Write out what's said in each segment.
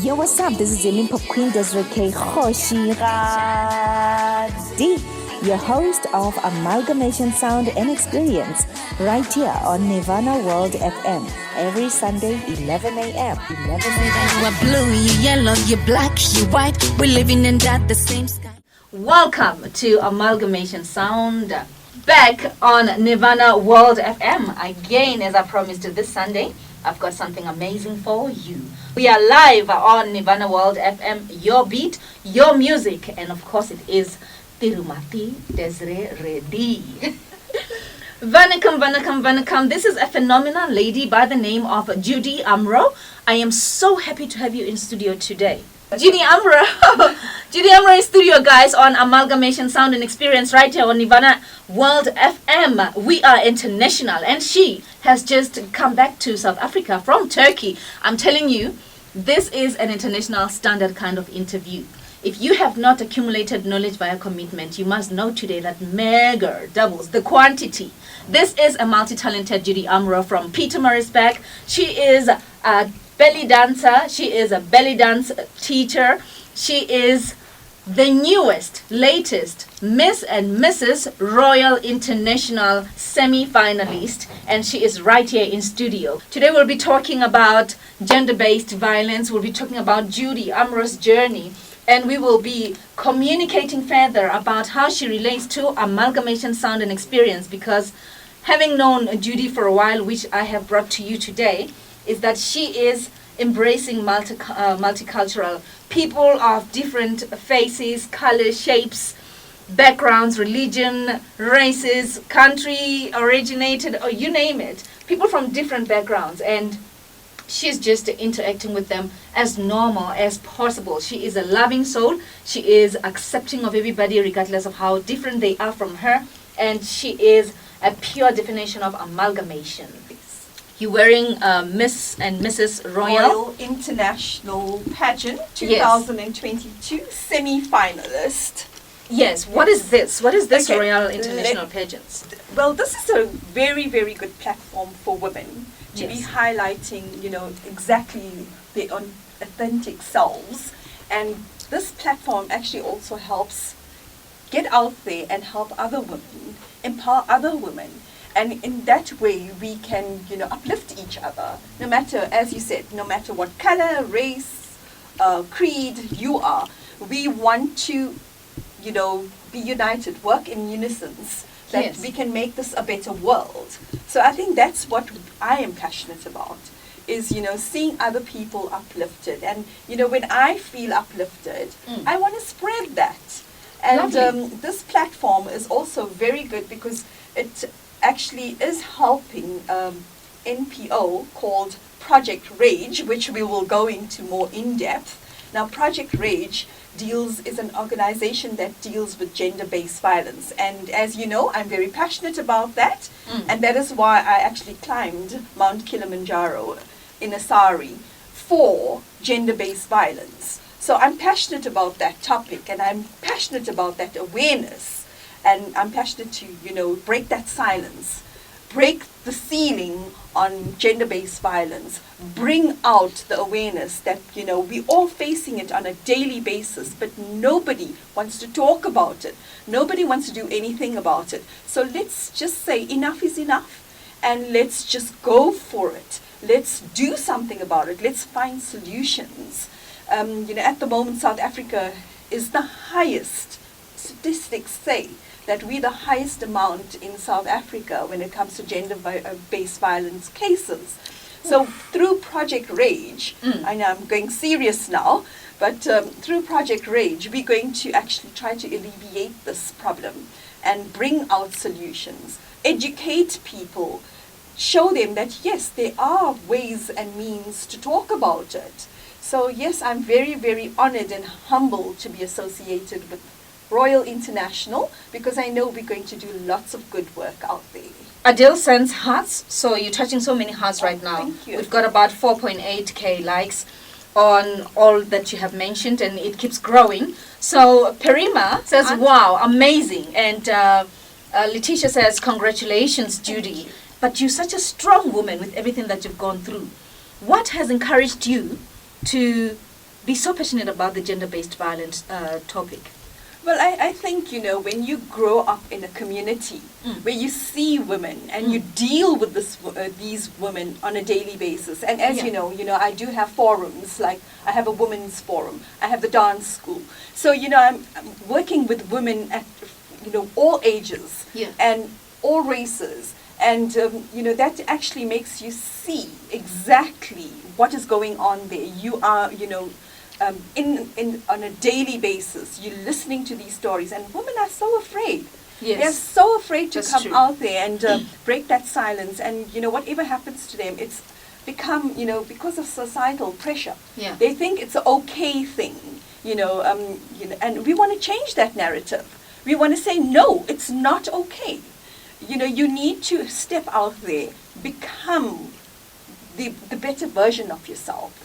Yo, what's up? This is your Pop Queen Desiree Reddy, your host of Amalgamation Sound and Experience, right here on Nirvana World FM, every Sunday, 11 a.m. You are blue, you yellow, you black, you white. We're living in that the same sky. Welcome to Amalgamation Sound, back on Nirvana World FM. Again, as I promised this Sunday, I've got something amazing for you. We are live on Nirvana World FM, your beat, your music, and of course it is Tirumati Dezry Reddy. Vanakam. This is a phenomenal lady by the name of Judy Umraw. I am so happy to have you in studio today. Judy Umraw in studio, guys, on Amalgamation Sound and Experience right here on Nirvana World FM. We are international, and she has just come back to South Africa from Turkey. I'm telling you, this is an international standard kind of interview. If you have not accumulated knowledge via commitment, you must know today that mega doubles the quantity. This is a multi-talented Judy Umraw from Pietermaritzburg. She is a belly dancer. She is a belly dance teacher. She is the newest, latest Miss and Mrs. Royal International semi-finalist, and she is right here in studio. Today we'll be talking about gender-based violence. We'll be talking about Judy Umraw's journey, and we will be communicating further about how she relates to Amalgamation Sound and Experience, because having known Judy for a while, which I have brought to you today, is that she is embracing multicultural people of different faces, colors, shapes, backgrounds, religion, races, country originated, or you name it. People from different backgrounds, and she's just interacting with them as normal as possible. She is a loving soul. She is accepting of everybody regardless of how different they are from her, and she is a pure definition of amalgamation. You're wearing Miss and Mrs. Royal International Pageant 2022 semi-finalist. Yes. What is this? What is this Okay. Royal International Pageants? Well, this is a very, very good platform for women to be Yes. highlighting, exactly their own authentic selves. And this platform actually also helps get out there and help other women, empower other women. And in that way, we can, uplift each other. No matter, as you said, no matter what color, race, creed you are, we want to, be united, work in unison, that Yes. we can make this a better world. So I think that's what I am passionate about, is, seeing other people uplifted. And, when I feel uplifted, I want to spread that. And this platform is also very good because it actually is helping NPO called Project Rage, which we will go into more in depth. Now, Project Rage is an organization that deals with gender-based violence, and as you know, I'm very passionate about that, and that is why I actually climbed Mount Kilimanjaro in a saree for gender-based violence. So I'm passionate about that topic, and I'm passionate about that awareness. And I'm passionate to, break that silence, break the ceiling on gender-based violence, bring out the awareness that, we're all facing it on a daily basis, but nobody wants to talk about it. Nobody wants to do anything about it. So let's just say enough is enough, and let's just go for it. Let's do something about it. Let's find solutions. At the moment, South Africa is the highest, statistics say, that we're the highest amount in South Africa when it comes to gender-based violence cases. So through Project Rage, I know I'm going serious now, but through Project Rage, we're going to actually try to alleviate this problem and bring out solutions, educate people, show them that, yes, there are ways and means to talk about it. So, yes, I'm very, very honored and humbled to be associated with Royal International, because I know we're going to do lots of good work out there. Adele sends hearts, so you're touching so many hearts right now. Thank you. We've got about 4.8k likes on all that you have mentioned, and it keeps growing. So Perima says, wow, amazing. And Letitia says, congratulations, Judy. But you're such a strong woman with everything that you've gone through. What has encouraged you to be so passionate about the gender-based violence topic? Well, I think, when you grow up in a community where you see women and you deal with these women on a daily basis, and as you know, I do have forums, like I have a women's forum, I have the dance school. So, I'm working with women at, all ages and all races. And, that actually makes you see exactly what is going on there. You are, on a daily basis, you're listening to these stories, and women are so afraid. Yes. They're so afraid to That's come true. out there and break that silence. And, whatever happens to them, it's become, because of societal pressure. Yeah. They think it's an okay thing, and we want to change that narrative. We want to say, no, it's not okay. You need to step out there, become the better version of yourself.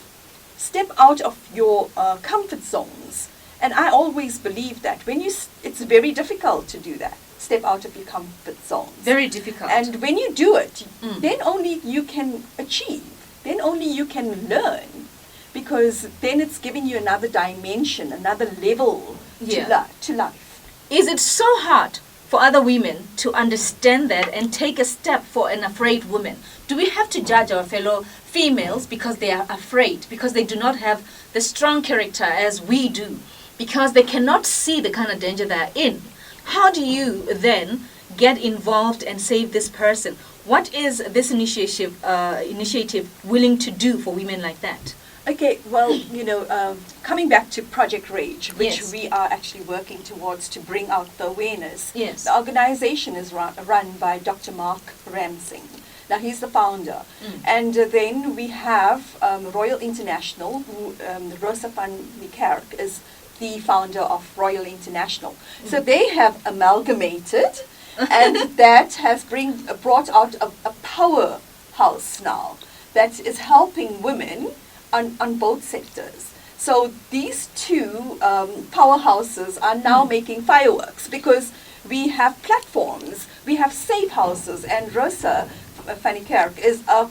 Step out of your comfort zones. And I always believe that it's very difficult to do that. Step out of your comfort zones. Very difficult. And when you do it, then only you can achieve. Then only you can learn. Because then it's giving you another dimension, another level to life. Is it so hard for other women to understand that and take a step for an afraid woman? Do we have to judge our fellow females because they are afraid, because they do not have the strong character as we do, because they cannot see the kind of danger they're in? How do you then get involved and save this person? What is this initiative willing to do for women like that? Okay, well, coming back to Project Rage, which Yes. we are actually working towards to bring out the awareness. Yes. The organization is run by Dr. Mark Ramsing. Now, he's the founder. And then we have Royal International, who Rosa van Niekerk is the founder of Royal International. So they have amalgamated, and that has brought out a powerhouse now that is helping women on both sectors. So these two powerhouses are now making fireworks because we have platforms, we have safe houses, and Rosa van Niekerk is a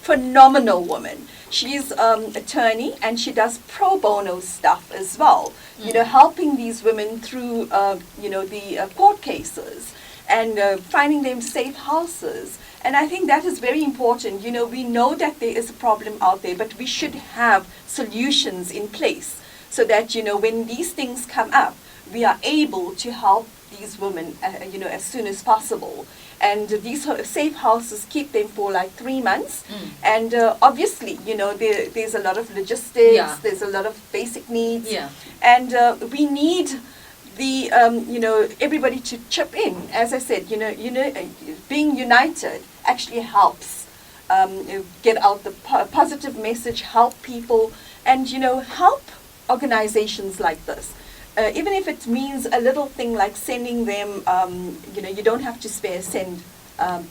phenomenal woman. She's attorney, and she does pro bono stuff as well, helping these women through, the court cases and finding them safe houses. And I think that is very important. We know that there is a problem out there, but we should have solutions in place so that, when these things come up, we are able to help these women, as soon as possible. And these safe houses keep them for like 3 months. And obviously, there's a lot of logistics, there's a lot of basic needs. Yeah. And we need the everybody to chip in. As I said, being united actually helps get out the positive message, help people, and help organizations like this. Even if it means a little thing like sending them, you don't have to send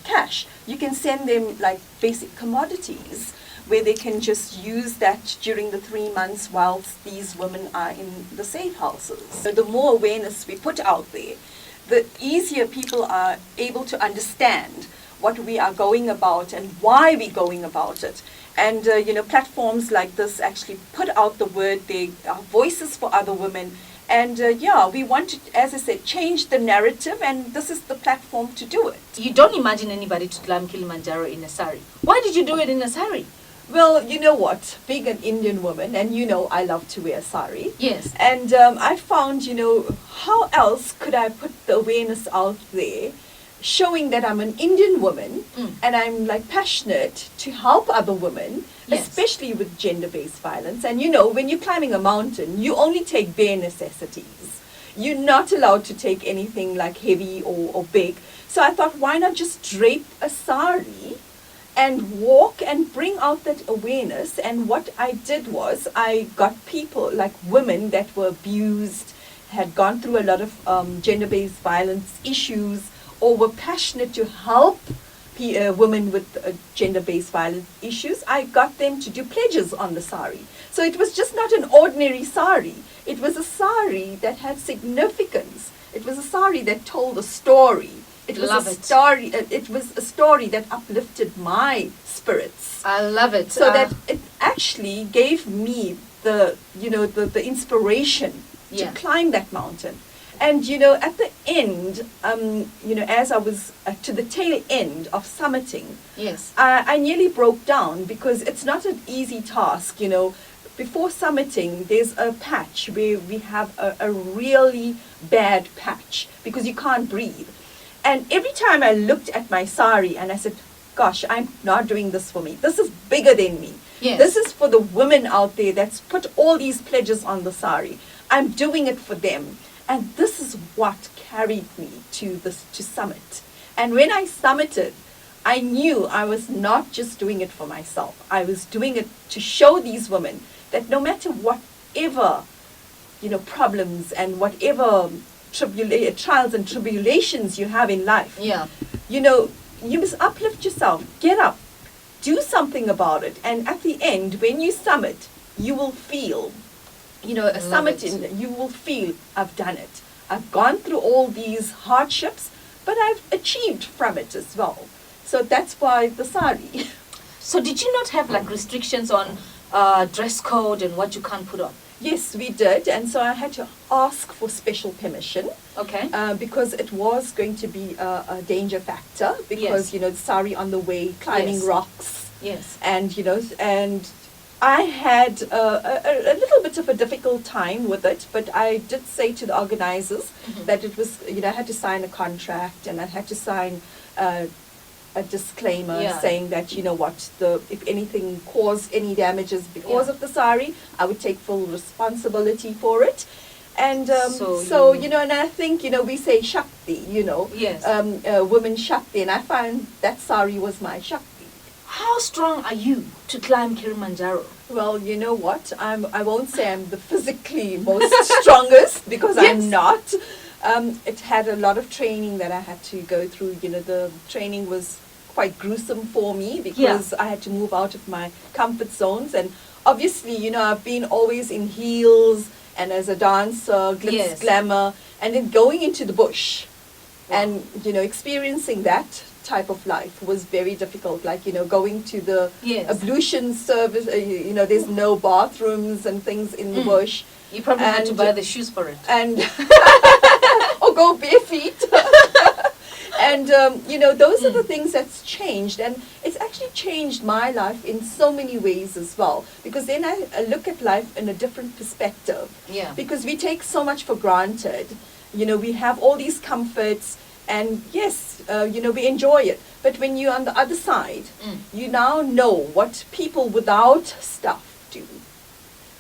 cash. You can send them like basic commodities where they can just use that during the 3 months whilst these women are in the safe houses. So the more awareness we put out there, the easier people are able to understand what we are going about and why we're going about it. And, platforms like this actually put out the word. They are voices for other women. And, we want to, as I said, change the narrative, and this is the platform to do it. You don't imagine anybody to climb Kilimanjaro in a saree. Why did you do it in a saree? Well, you know what? Being an Indian woman, and I love to wear sari. Yes. And I found, how else could I put the awareness out there, showing that I'm an Indian woman, and I'm like passionate to help other women, Yes. especially with gender-based violence. And when you're climbing a mountain, you only take bare necessities. You're not allowed to take anything like heavy or big. So I thought, why not just drape a sari and walk and bring out that awareness? And what I did was I got people, like women that were abused, had gone through a lot of gender-based violence issues, or were passionate to help women with gender-based violence issues. I got them to do pledges on the sari. So it was just not an ordinary sari. It was a sari that had significance. It was a sari that told a story. It was Love a it. story. It was a story that uplifted my spirits. I love it. So that it actually gave me the inspiration to climb that mountain. And at the end, as I was to the tail end of summiting, I nearly broke down, because it's not an easy task. Before summiting, there's a patch where we have a really bad patch, because you can't breathe. And every time I looked at my saree and I said, gosh, I'm not doing this for me. This is bigger than me. This is for the women out there that's put all these pledges on the saree. I'm doing it for them. And this is what carried me to summit. And when I summited, I knew I was not just doing it for myself. I was doing it to show these women that no matter whatever, problems and whatever trials and tribulations you have in life, you must uplift yourself, get up, do something about it. And at the end, when you summit, you will feel, a summit, you will feel, I've done it. I've gone through all these hardships, but I've achieved from it as well. So that's why the sari. So did you not have like restrictions on dress code and what you can't put on? Yes, we did. And so I had to ask for special permission. Okay. Because it was going to be a danger factor, because, the sari on the way, climbing rocks. Yes. And, and I had a little bit of a difficult time with it, but I did say to the organizers that it was, I had to sign a contract, and I had to sign a disclaimer saying that, if anything caused any damages because of the sari, I would take full responsibility for it. And and I think, we say Shakti, women Shakti, and I found that sari was my Shakti. How strong are you to climb Kilimanjaro? Well, you know what? I won't say I'm the physically most strongest, because I'm not. It had a lot of training that I had to go through. The training was quite gruesome for me, because I had to move out of my comfort zones. And obviously, I've been always in heels and as a dancer, glitz, glamour, and then going into the bush and, experiencing that type of life was very difficult. Like, going to the ablution service, there's no bathrooms and things in the bush. You probably had to buy the shoes for it. And or go bare feet. And, those are the things that's changed. And it's actually changed my life in so many ways as well. Because then I look at life in a different perspective. Yeah. Because we take so much for granted. We have all these comforts. And yes, we enjoy it. But when you're on the other side, you now know what people without stuff do.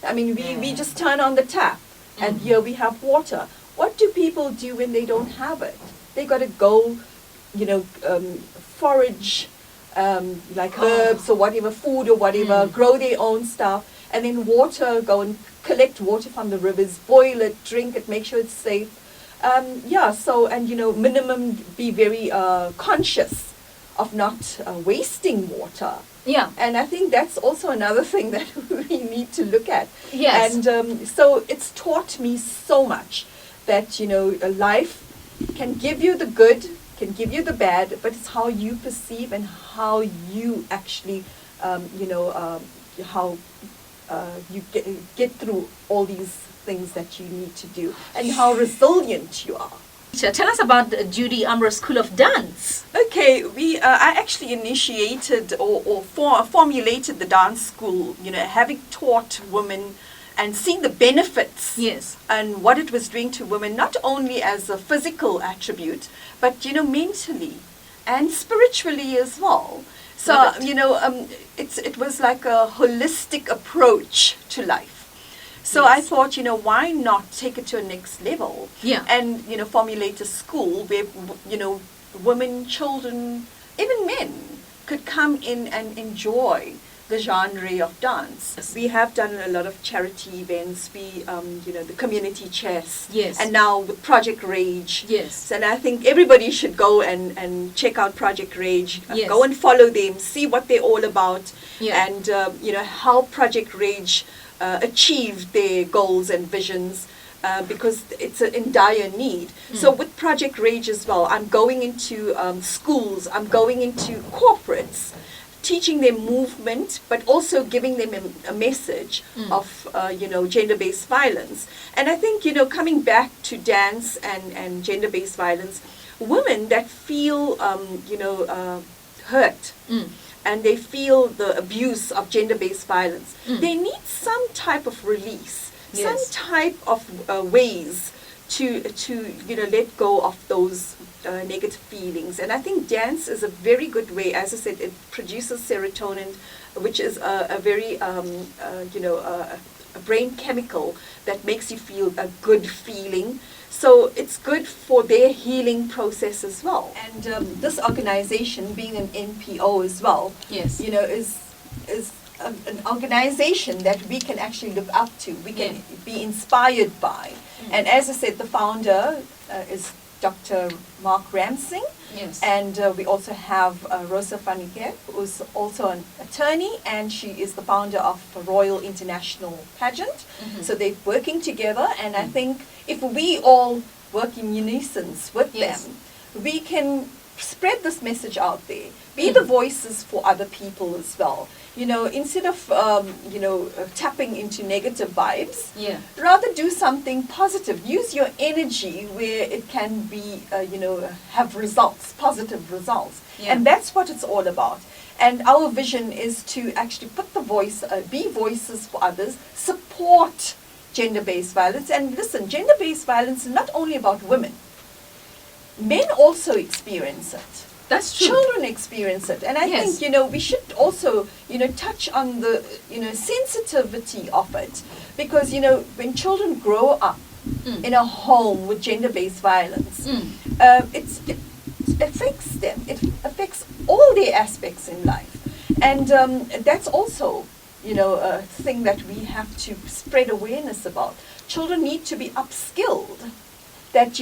I mean, we just turn on the tap, and here we have water. What do people do when they don't have it? They got to go, forage, like herbs or whatever, food or whatever, grow their own stuff, and then go and collect water from the rivers, boil it, drink it, make sure it's safe. Minimum be very conscious of not wasting water. Yeah. And I think that's also another thing that we need to look at. Yes. And so it's taught me so much that, life can give you the good, can give you the bad, but it's how you perceive and how you actually, how you get through all these things that you need to do, and how resilient you are. Tell us about the Judy Umraw School of Dance. Okay, I actually initiated or formulated the dance school, having taught women and seeing the benefits and what it was doing to women, not only as a physical attribute, but, mentally and spiritually as well. So, it was like a holistic approach to life. So I thought, why not take it to a next level? Yeah. And, formulate a school where, women, children, even men could come in and enjoy the genre of dance. We have done a lot of charity events. We, the community chess. Yes. And now with Project Rage. Yes. And I think everybody should go and check out Project Rage. Yes. Go and follow them, see what they're all about. Yeah. And, how Project Rage achieve their goals and visions, because it's in dire need. So with Project Rage as well, I'm going into schools, I'm going into corporates teaching them movement, but also giving them a message of, gender-based violence. And I think, coming back to dance and gender-based violence, women that feel, hurt, and they feel the abuse of gender-based violence, they need some type of release, some type of ways to let go of those negative feelings. And I think dance is a very good way. As I said, it produces serotonin, which is a very a brain chemical that makes you feel a good feeling. So it's good for their healing process as well. And this organization, being an NPO as well, is an organization that we can actually look up to. We can be inspired by. And as I said, the founder is Dr. Mark Ramsing. Yes. And we also have Rosa van Niekerk, who's also an attorney, and she is the founder of the Royal International Pageant. So they're working together, and I think if we all work in unison with them, we can spread this message out there. Be the voices for other people as well. Instead of tapping into negative vibes, rather do something positive. Use your energy where it can be, have results, positive results. And that's what it's all about. And our vision is to actually put the voice, be voices for others, support gender-based violence. And listen, gender-based violence is not only about women. Men also experience it. That's true. Children experience it. And I think, we should also, touch on the, sensitivity of it. Because, when children grow up in a home with gender-based violence, it affects them. It affects all their aspects in life. And that's also, a thing that we have to spread awareness about. Children need to be upskilled. That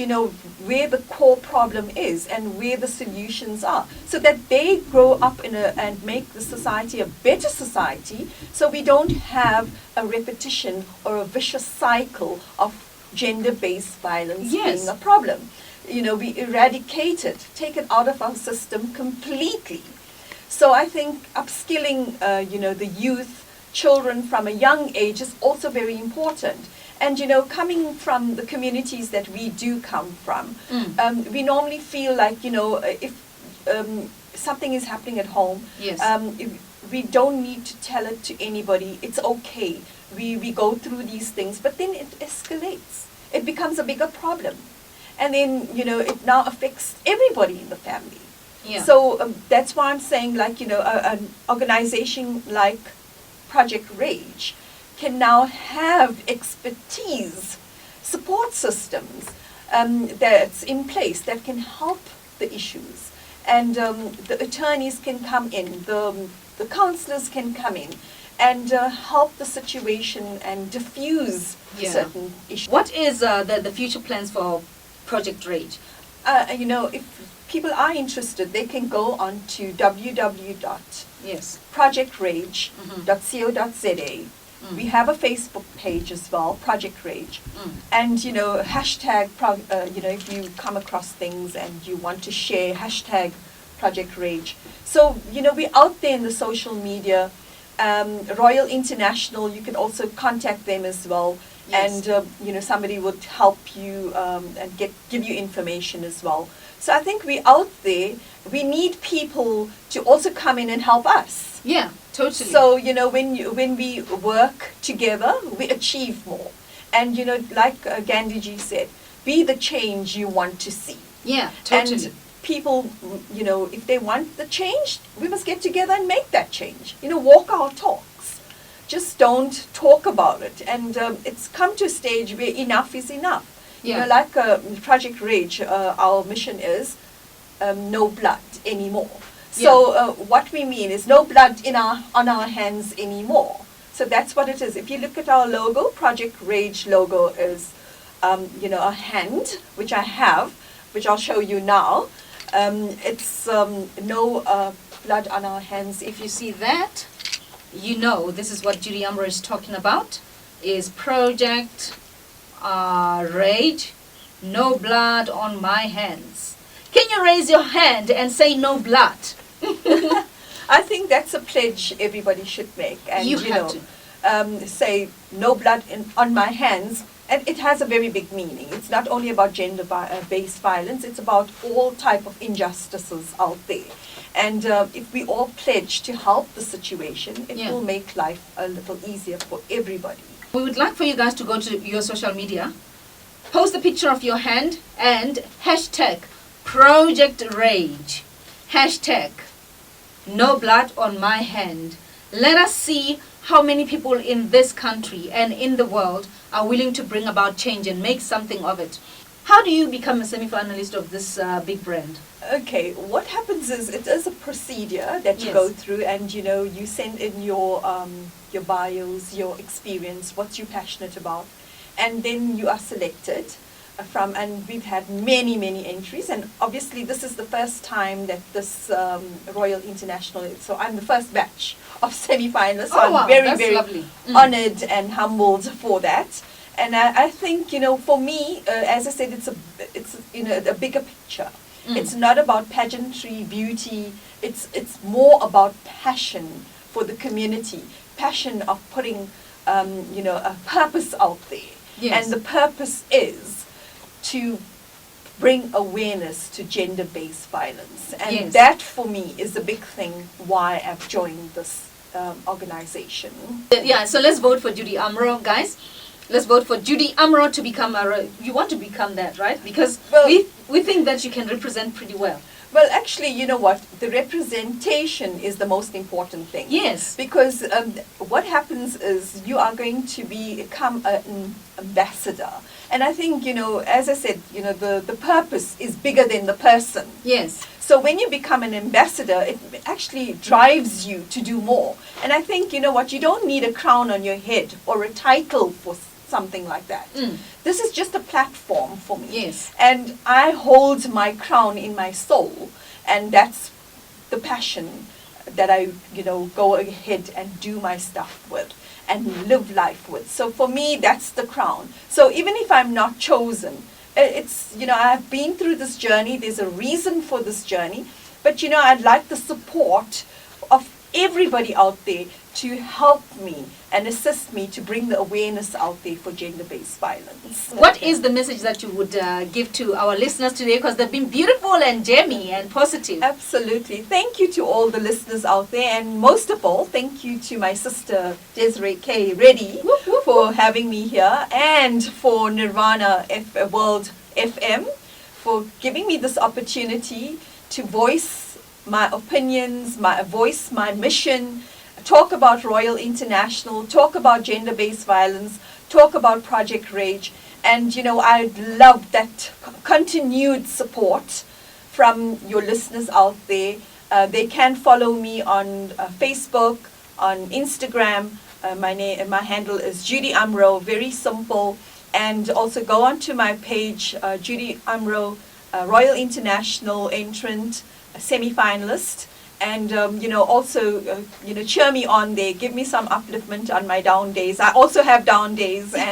where the core problem is and where the solutions are, so that they grow up and make the society a better society, so we don't have a repetition or a vicious cycle of gender-based violence being a problem. We eradicate it, take it out of our system completely. So I think upskilling, the youth, children from a young age is also very important. And, coming from the communities that we do come from, we normally feel like, if something is happening at home, we don't need to tell it to anybody. It's okay. We go through these things, but then it escalates. It becomes a bigger problem. And then, it now affects everybody in the family. So that's why I'm saying, like, an organization like Project Rage can now have expertise, support systems that's in place that can help the issues. And the attorneys can come in, the counselors can come in and help the situation and diffuse certain issues. What is the future plans for Project Rage? If people are interested, they can go on to www.projectrage.co.za. We have a Facebook page as well, Project Rage. And, hashtag, if you come across things and you want to share, hashtag Project Rage. So, we're out there in the social media. Royal International, you can also contact them as well. And, somebody would help you and give you information as well. So I think we're out there. We need people to also come in and help us. Yeah, totally. So, when we work together, we achieve more. And, like Gandhiji said, be the change you want to see. Yeah, totally. And people, if they want the change, we must get together and make that change. Walk our talks. Just don't talk about it. And it's come to a stage where enough is enough. Like Project Rage, our mission is no blood anymore. So what we mean is no blood on our hands anymore. So that's what it is. If you look at our logo, Project Rage logo is, a hand, which I have, which I'll show you now. It's no blood on our hands. If you see that, this is what Judy Umraw is talking about, is Project Rage, no blood on my hands. Can you raise your hand and say no blood? I think that's a pledge everybody should make. And You have to. Say no blood on my hands, and it has a very big meaning. It's not only about gender-based violence, it's about all type of injustices out there. And if we all pledge to help the situation, it will make life a little easier for everybody. We would like for you guys to go to your social media, post a picture of your hand, and hashtag Project Rage, hashtag no blood on my hand. Let us see how many people in this country and in the world are willing to bring about change and make something of it. How do you become a semi-finalist of this big brand? Okay, what happens is it is a procedure that you go through, and you send in your bios, your experience, what you're passionate about, and then you are selected from, and we've had many entries, and obviously this is the first time that this Royal International, so I'm the first batch of semi-finalists, so I'm very lovely. honored and humbled for that. And I think, for me, as I said, it's a bigger picture. It's not about pageantry, beauty. It's more about passion for the community, passion of putting, a purpose out there. Yes. And the purpose is to bring awareness to gender-based violence. And that, for me, is the big thing why I've joined this organization. Yeah, so let's vote for Judy Umraw, guys. Let's vote for Judy Umraw to become you want to become that, right? Because we think that you can represent pretty well. Well, actually, you know what? The representation is the most important thing. Yes. Because what happens is you are going to become an ambassador. And I think, as I said, the purpose is bigger than the person. Yes. So when you become an ambassador, it actually drives you to do more. And I think, you don't need a crown on your head or a title for something like that. This is just a platform for me. Yes. And I hold my crown in my soul, and that's the passion that I, go ahead and do my stuff with and live life with. So for me, that's the crown. So even if I'm not chosen, it's, I've been through this journey. There's a reason for this journey. But, I'd like the support of everybody out there to help me and assist me to bring the awareness out there for gender-based violence. What is the message that you would give to our listeners today? Because they've been beautiful and jammy and positive. Absolutely. Thank you to all the listeners out there. And most of all, thank you to my sister, Desiree Reddy, for having me here, and for Nirvana World FM for giving me this opportunity to voice my opinions, my mission, talk about Royal International, talk about gender-based violence, talk about Project Rage. And, I'd love that continued support from your listeners out there. They can follow me on Facebook, on Instagram. My handle is Judy Umraw, very simple. And also go on to my page, Judy Umraw, Royal International entrant, semi-finalist. And, also, cheer me on there. Give me some upliftment on my down days. I also have down days, and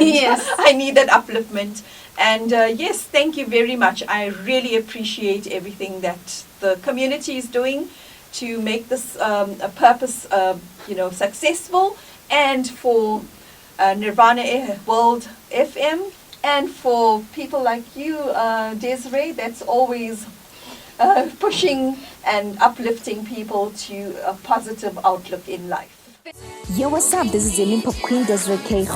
I need that upliftment. And, yes, thank you very much. I really appreciate everything that the community is doing to make this a purpose, successful, and for Nirvana World FM, and for people like you, Desiree, that's always pushing and uplifting people to a positive outlook in life. Yo, what's up? This is Zimin Pop Queen Desiree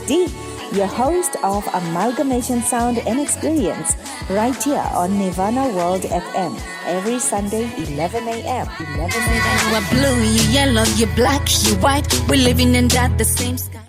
Reddy, your host of Amalgamation Sound and Experience, right here on Nirvana World FM, every Sunday, 11 a.m. You are blue, you yellow, you black, you white. We're living in that the same sky.